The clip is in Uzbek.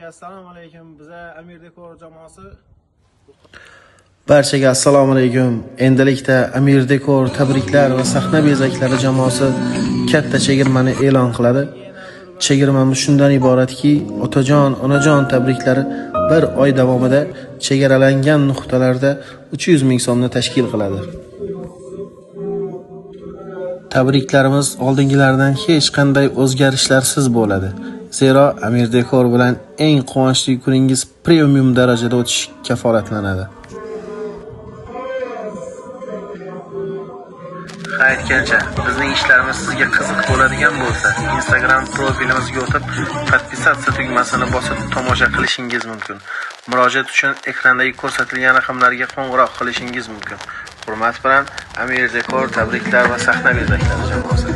Assalomu alaykum. Biza Amir Dekor jamoasi. Barchaga assalomu alaykum. Endilikda Amir Dekor tabriklar va sahna bezaklari jamoasi katta chegirmani e'lon qiladi. Chegirmamiz shundan iboratki, otajon, onajon tabriklari bir oy davomida chegaralangan nuqtalarda 300 ming so'mni tashkil qiladi. Tabriklarimiz oldingilaridan hech qanday o'zgarishlarsiz bo'ladi. Zero Amir Dekor bilan eng quvonchli kuningiz premium darajada o'tishi kafolatlanadi. Aytgancha, bizning ishlarimiz sizga qiziq bo'ladigan bo'lsa, Instagram profilimizga o'tib, podpisatsiya tugmasini bosib tomosha qilishingiz mumkin. Murojaat uchun ekrandagi ko'rsatilgan raqamlarga qo'ng'iroq qilishingiz mumkin. Hurmat bilan, Amir Dekor tabriklar va sahna bezaklari jamoasi.